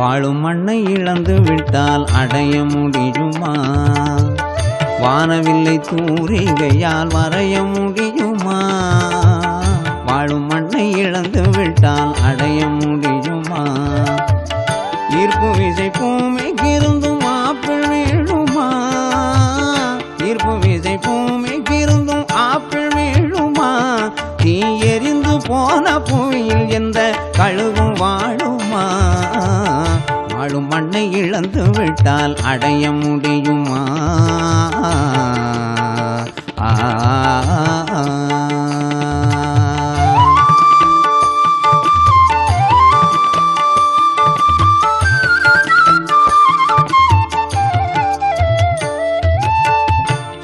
வாழும் மண்ணை இழந்து விட்டால் அடைய முடியுமா? வானவில்லை தூரிகையால் வரைய முடியுமா? வாழும் மண்ணை இழந்து விட்டால் அடைய முடியுமா? ஈர்ப்பு விசை பூமிக்கு இருந்தும் ஆப்பிள் வீழுமா? ஈர்ப்பு விசை பூமிக்கு இருந்தும் ஆப்பிள் வீழுமா? தீ எரிந்து போன புவியில் எந்த கழுகும் வாழுமா? வாழும் மண்ணை இழந்து விட்டால் அடைய முடியுமா?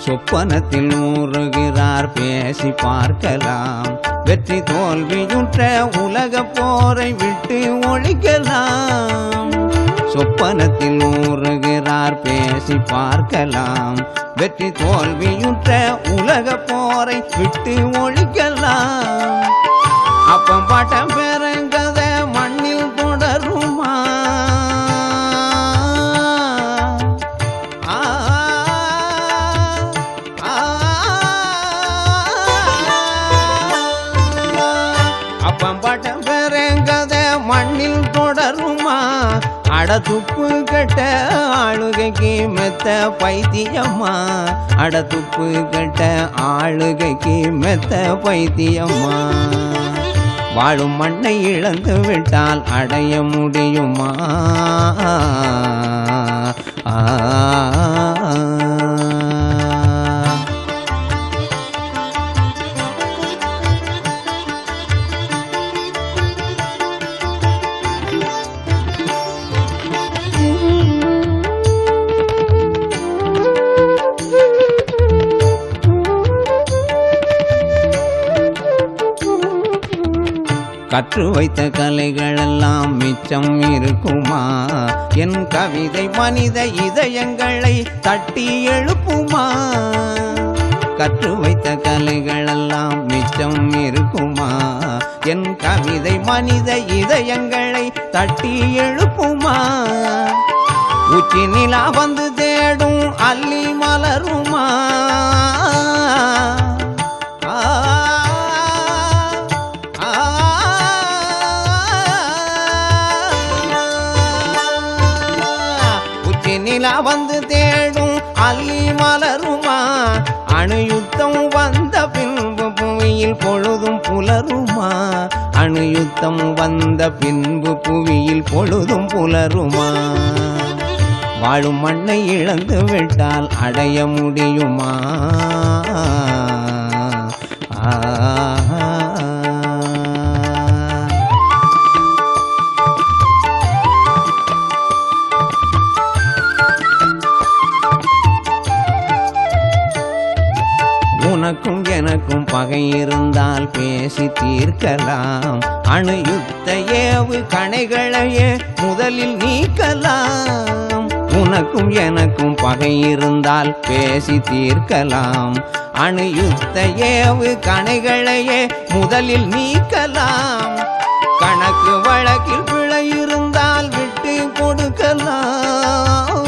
சொப்பனத்தில் ஊறுகிறார் பேசி பார்க்கலாம். வெற்றி தோல்வியுற்ற உலக போரை விட்டு ஒழிக்கலாம். சொப்பனத்தில் ஊறுகிறார் பேசி பார்க்கலாம். வெற்றி தோல்வியுற்ற உலக போரை விட்டு ஒழிக்கலாம். அப்பம் பாட்டம் பெருங்கத மண்ணில் தொடருமா? அப்பம்பட்டம் பெருங்கத மண்ணில் தொடருமா? அடதுப்பு கட்ட ஆளுகைக்கு மெத்த பைத்தியம்மா? அடதுப்பு கட்ட ஆளுகைக்கு மெத்த பைத்தியம்மா? வாழும் மண்ணை இழந்து விட்டால் அடைய முடியுமா? கற்று வைத்த கலைகளெல்லாம் மிச்சம் இருக்குமா? என் கவிதை மனித இதயங்களை தட்டி எழுப்புமா? கற்று வைத்த கலைகளெல்லாம் மிச்சம் இருக்குமா? என் கவிதை மனித இதயங்களை தட்டி எழுப்புமா? உச்சி நிலா வந்து தேடும் அல்லி மலருமா? நிலா வந்து தேடும் அல்லி மலருமா? அணுயுத்தம் வந்த பின்பு புவியில் பொழுதும் புலருமா? அணுயுத்தம் வந்த பின்பு புவியில் பொழுதும் புலருமா? வாழும் மண்ணை இழந்து விட்டால் அடைய முடியுமா? உனக்கும் எனக்கும் பகை இருந்தால் பேசி தீர்க்கலாம். அணுயுத்த ஏவு கணைகளையே முதலில் நீக்கலாம். உனக்கும் எனக்கும் பகை இருந்தால் பேசி தீர்க்கலாம். அணுயுத்த ஏவு கணைகளையே முதலில் நீக்கலாம். கணக்கு வழக்கில் பிழை இருந்தால் விட்டு கொடுக்கலாம்.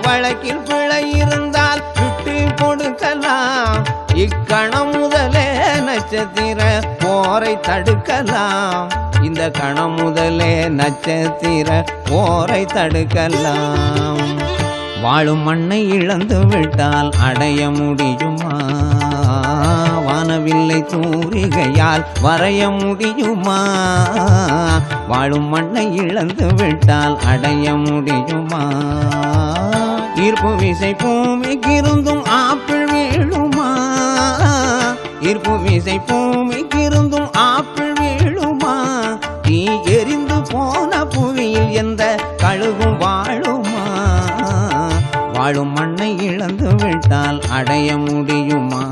வழக்கில் பிழை இருந்தால் விட்டு கொடுக்கலாம். இக்கணம் முதலே நட்சத்திர போரை தடுக்கலாம். இந்த கணம் முதலே நட்சத்திர போரை தடுக்கலாம். வாழும் மண்ணை இழந்து விட்டால் அடைய முடியுமா? வானவில்லை தூரிகையால் வரைய முடியுமா? வாழும் மண்ணை இழந்து விட்டால் அடைய முடியுமா? ஈர்ப்பு விசை பூமிக்கு இருந்தும் ஆப்பிள் வீழுமா? ஈர்ப்பு விசை பூமிக்கு இருந்தும் ஆப்பிள் வீழுமா? தீ எரிந்து போன புவியில் எந்த கழுகும் வாழுமா? வாழும் மண்ணை இழந்து விட்டால் அடைய முடியுமா?